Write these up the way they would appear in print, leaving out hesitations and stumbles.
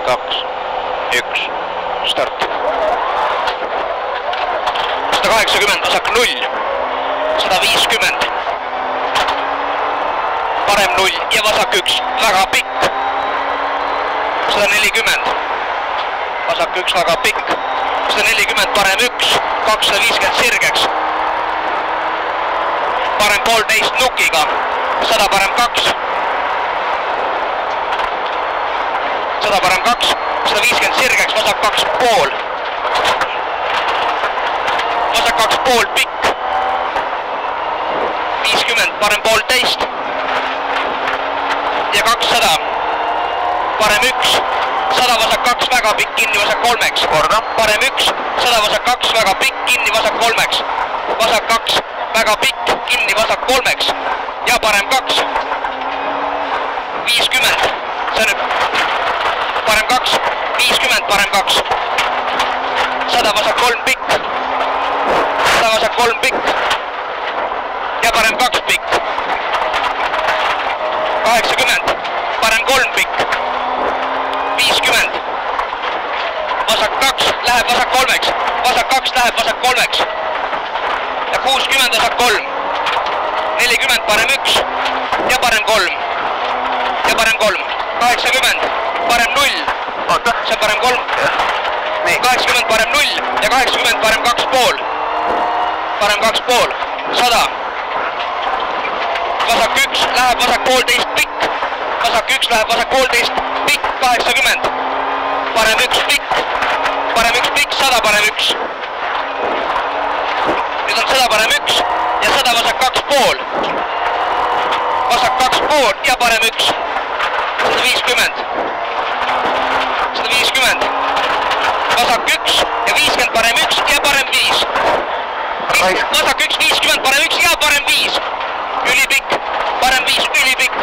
2, 1, start. 180, vasak 0, 150, parem 0 ja vasak 1, väga pikk. 140, vasak 1, väga pikk. 140, parem 1, 250 sirgeks. Parem 1,5 nukiga, 100 parem 2. 100 parem 2, 150 sirgeks, vasak 2,5. Vasak 2,5 pikk. 50, parem 1,5. Ja 200, parem 1. 100 vasak 2, väga pikk, kinni vasak 3. Korda. Parem 1, 100 vasak 2, väga pikk, kinni vasak 3. Vasak 2, väga pikk, kinni vasak 3. Ja parem 2. 50, see on nüüd parem 2, 50, parem 2. 100 vasak 3 pikk. 100 vasak 3 pikk. Ja parem 2 pikk. 80, parem 3 pikk. 50, vasak 2, läheb vasak 3. Vasak 2 läheb vasak 3. Ja 60, vasak 3. 40, parem 1. Ja parem 3. Ja parem 3. 80, parem 0. Oota. See on parem 3. Nii. 80, parem 0. Ja 80, parem 2,5. Parem 2,5. 100. Vasak 1, läheb vasak 1,5 pikk. Vasak 1 läheb vasak 1,5 pikk. 80. Parem 1 pikk. Parem 1 pikk, 100 parem 1. Nüüd on 100 parem 1 ja 100 vasak 2,5. Vasak 2,5 ja parem 1. 150. 150. Vasak 1 ja 50 parem 1 ja parem 5. Vasak 1, 50 parem 1 ja parem 5. Ülipikk. Parem 5, ülipikk.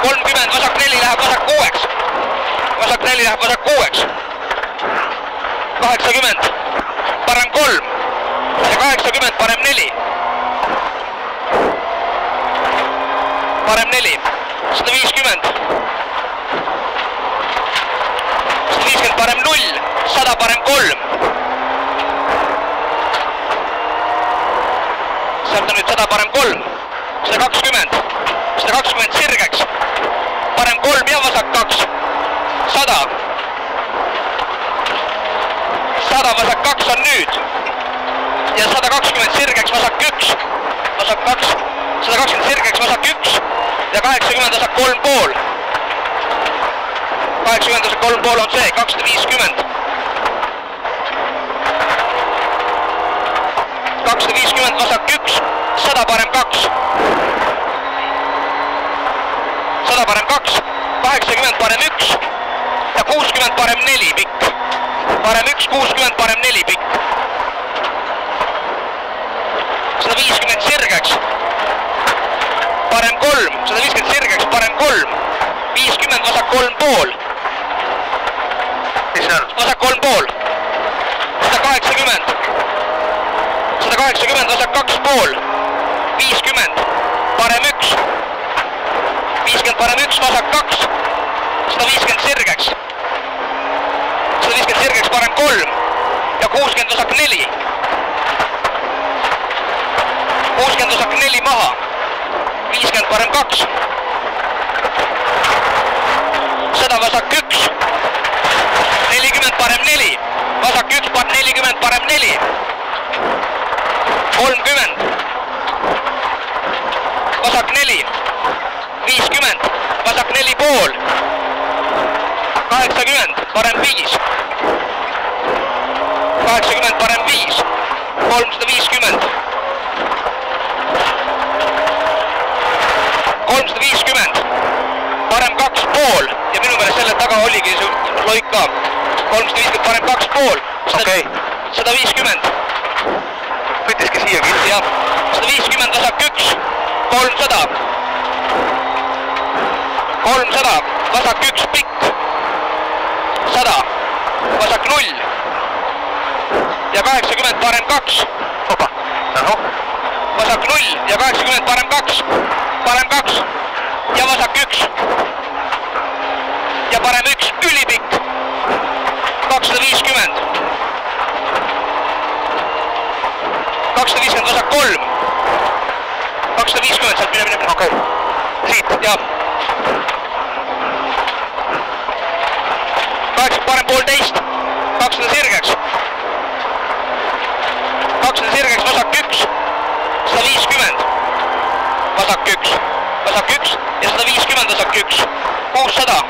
30, vasak 4 läheb vasak 6. Vasak 4 läheb vasak 6. 80, parem 3. Ja 80, parem 4. Parem 4. 150. 150, parem 0. 100, parem 3. Sealt on nüüd 100, parem 3. 120. 120 sirgeks. Parem 3 ja vasak 2. 100. 100 vasak 2 on nüüd. Ja 120 sirgeks vasak 1. Vasak 2. 120 sirgeks vasak 1. Ja 80 vasak 3,5. 80 vasak 3,5 on see. 250. 250 vasak 1. 100 parem 2. 100 parem 2, 80 parem 1 ja 60 parem 4 pikk. Parem 1, 60 parem 4 pikk. 150 sirgeks. Parem 3, 150 sirgeks, parem 3. 50 vasak 3,5. Mis on? Vasak 3,5. 180. 180 vasak 2,5. 50 parem 1. 50 parem 1, vasak 2. 150 sirgeks. 150 sirgeks, parem 3. Ja 60 vasak 4. 60 vasak 4 maha. 50 parem 2. 100 vasak 1. 40 parem 4. Vasak 1, 40 parem 4. 30. Vasak 4. 50, vasak 4,5. 80, parem 5. 80, parem 5. 350. 350. Parem 2,5. Ja minu meelest selle taga oligi see loik ka. 350, parem 2,5. Okei. 150. Võttiski siia kinni. Jah. 150, vasak 1. 300. 300, vasak 1 pikk. 100, vasak 0. Ja 80 parem 2. Opa. Vasak 0 ja 80 parem 2. Parem 2 ja vasak 1. 150 vasak 3. 250 sealt mine. Okei. Siit? Jah. 8 parem 1,5. 200 sirgeks. 200 sirgeks vasak 1. 150. Vasak 1. Vasak 1 ja 150 vasak 1. 600.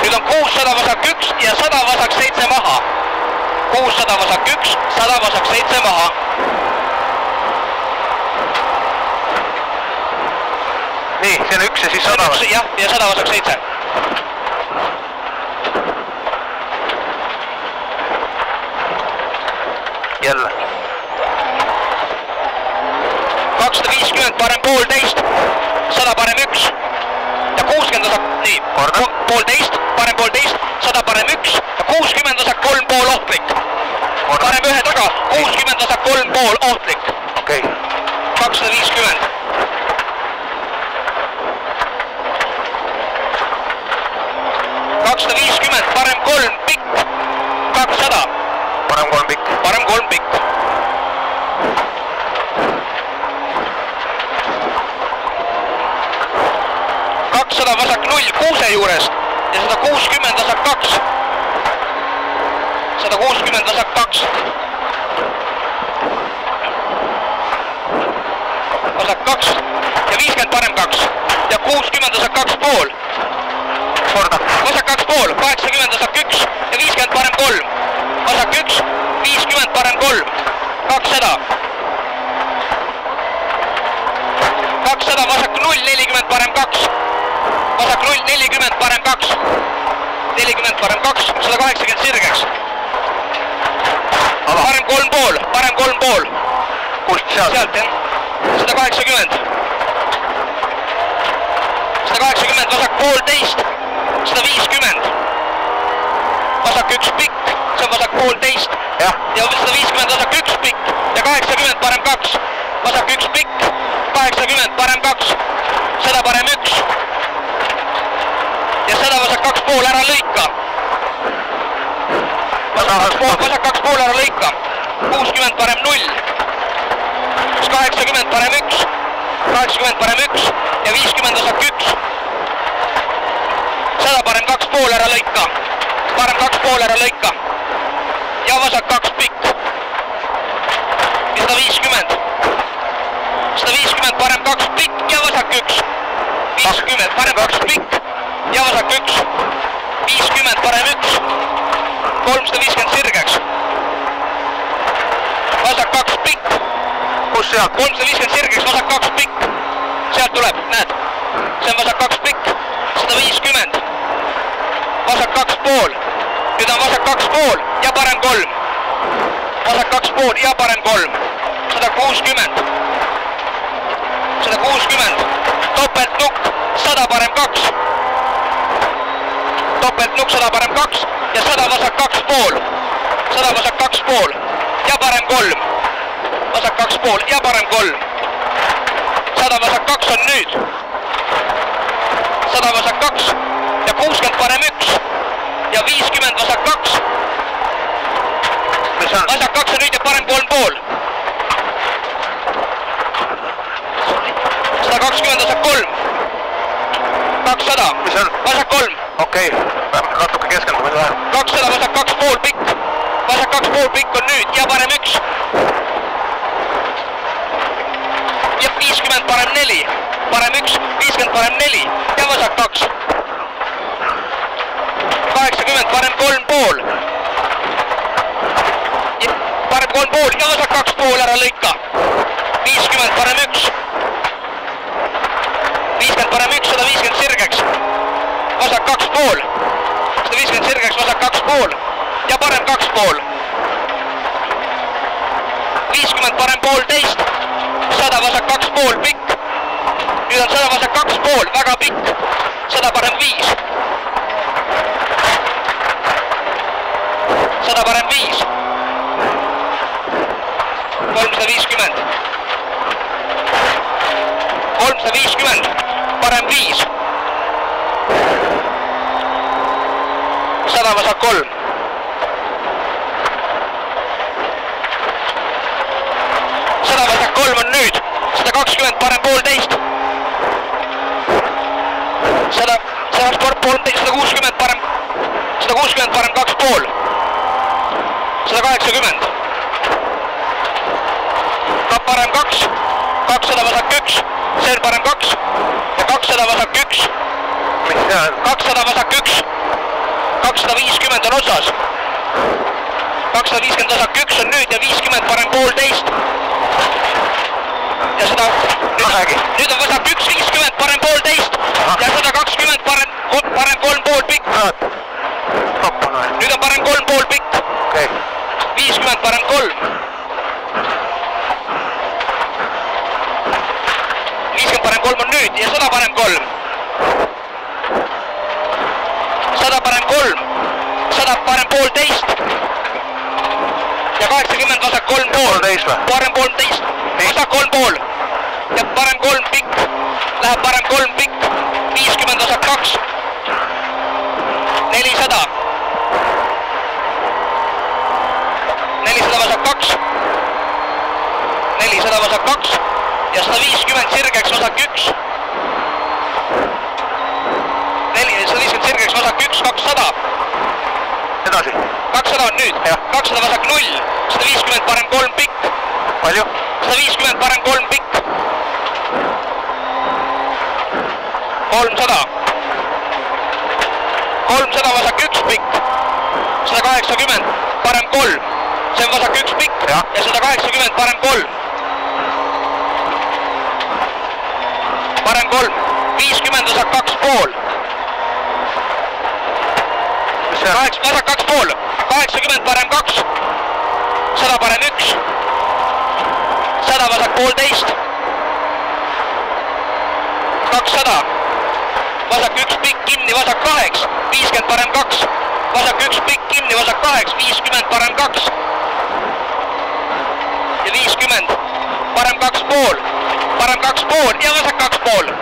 Nüüd on 600 vasak 1 ja 100 vasak 7 maha. 600 vasak 1, 100 vasak 7 maha. Nii, see on 1 ja siis 100 või? Jah, ja 100 vasak 7. Jälle. 250 parem 1,5. 100 parem 1. Ja 60 vasak, nii. 1,5, parem 1,5. 100 parem 1. Ja 60 vasak 3,5 ohtlik. Parem ühe taga. 60 vasak 3,5 ohtlik. Okei. 250. 250, parem 3 pikk. 200. Parem 3 pikk. Parem 3 pikk. 200 vasak 0 kuuse juurest ja 160 vasak 2. 160 vasak 2. Vasak 2 ja 50 parem 2 ja 60 vasak 2,5. Korda. Vasak 2,5, 80 vasak 1 ja 50 parem 3. Vasak 1, 50 parem 3. 200. 200 vasak 0, 40 parem 2. Vasak 0, 40 parem 2. 40 parem 2, 180 sirgeks. Parem 3,5, parem 3,5. Kust sealt? Sealt jah. 180. 180 vasak 1,5. 150. Vasak 1 pikk, see on vasak 1,5. Jah. Ja 150 vasak 1 pikk ja 80 parem 2. Vasak 1 pikk, 80 parem 2. 100 parem 1. Ja 100 vasak 2,5 ära lõika. Vasak 2,5 ära lõika. 60 parem 0. 80 parem 1. 80 parem 1 ja 50 vasak 1. 100 parem 2,5 ära lõika. Parem 2,5 ära lõika. Ja vasak 2 pikk. Ja 150. 150 parem 2 pikk ja vasak 1. 50 parem 2 pikk ja vasak 1. 50 parem 1. 350 sirgeks. Vasak 2 pikk. Kus sealt? 350 sirgeks, vasak 2 pikk. Sealt tuleb, näed. See on vasak 2 pikk. 150. Vasak 2,5. Nüüd on vasak 2,5 ja parem 3. Vasak 2,5 ja parem 3. 160. 160. Topeltnukk. 100 parem 2. Topeltnukk 100 parem 2 ja 100 vasak 2,5. 100 vasak 2,5 ja parem 3. Vasak 2,5 ja parem 3. 100 vasak 2 on nüüd. 100 vasak 2 ja 60 parem 1 ja 50 vasak 2. Vasak 2 on nüüd ja parem 3,5. 120 vasak 3. 200. Mis on? Vasak 3. Okei, peame natuke keskenduma vähe. 200 vasak 2,5 pikk. Vasak 2,5 pikk on nüüd ja parem 1. Ja 50 parem 4. Parem 1, 50 parem 4 ja vasak 2. 80 parem 3,5. Parem 3,5 ja vasak 2,5 ära lõika. 50 parem 1. 50 parem 1, 150 sirgeks. Vasak 2,5. 150 sirgeks, vasak 2,5 ja parem 2,5. 50 parem 1,5. 100 vasak 2,5 pikk. Nüüd on 100 vasak 2,5, väga pikk. 100 parem 5. 100 parem 5. 350. 350. Parem 5. 100 vasak 3. 120 parem poolteist. 160 parem 2,5. 180. Kapp parem 2, 200 vasak 1, Seen parem 2 ja 200 vasak 1. 200 vasak 1, 250 on otsas. 250 vasak 1 on nüüd ja 50 parem poolteist. Ja seda, nüüd on vasak 1, 50 parem poolteist ja 120 parem 3,5 pikk. Nüüd on parem 3,5 pikk. 50 parem 3. 50 parem 3 on nüüd ja 100 parem 3. 100 parem 3. 100 parem poolteist. Ja 80 vasak 3,5. Parem 13. Vasak 3,5. Ja parem 3 pikk. Läheb parem 3 pikk. 50 vasak 2. 400. 400 vasak 2. 400 vasak 2. Ja 150 sirgeks vasak 1. 150 sirgeks vasak 1, 200. Edasi. 200 on nüüd. 200 vasak 0. 150 parem 3 pikk. Palju? 150 parem 3 pikk. 300. 300 vasak 1 pikk. 180 parem 3. See on vasak 1 pikk ja 180 parem 3. Parem 3. 50 vasak 2,5. Vasak 2,5. 80 parem 2. 100 parem 1. 100 vasak poolteist. 200. Vasak 1 pikk kinni vasak 8. 50 parem 2. Vasak 1 pikk kinni vasak 8. 50 parem 2. Ja 50. Parem 2,5. Parem 2,5 ja vasak 2,5.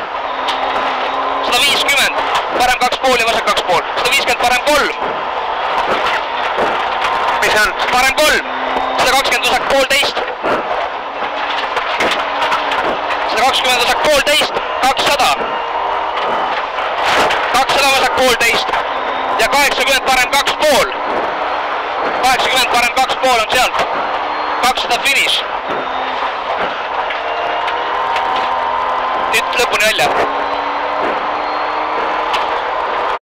150. Parem 2,5 ja vasak 2,5. 150 parem 3. Mis see on? Parem 3. 120 vasak poolteist. 120 vasak poolteist. 200. 200 vasak poolteist. Ja 80 parem 2,5. 80 parem 2,5 on sealt. 200 finish. Nüüd lõpuni välja.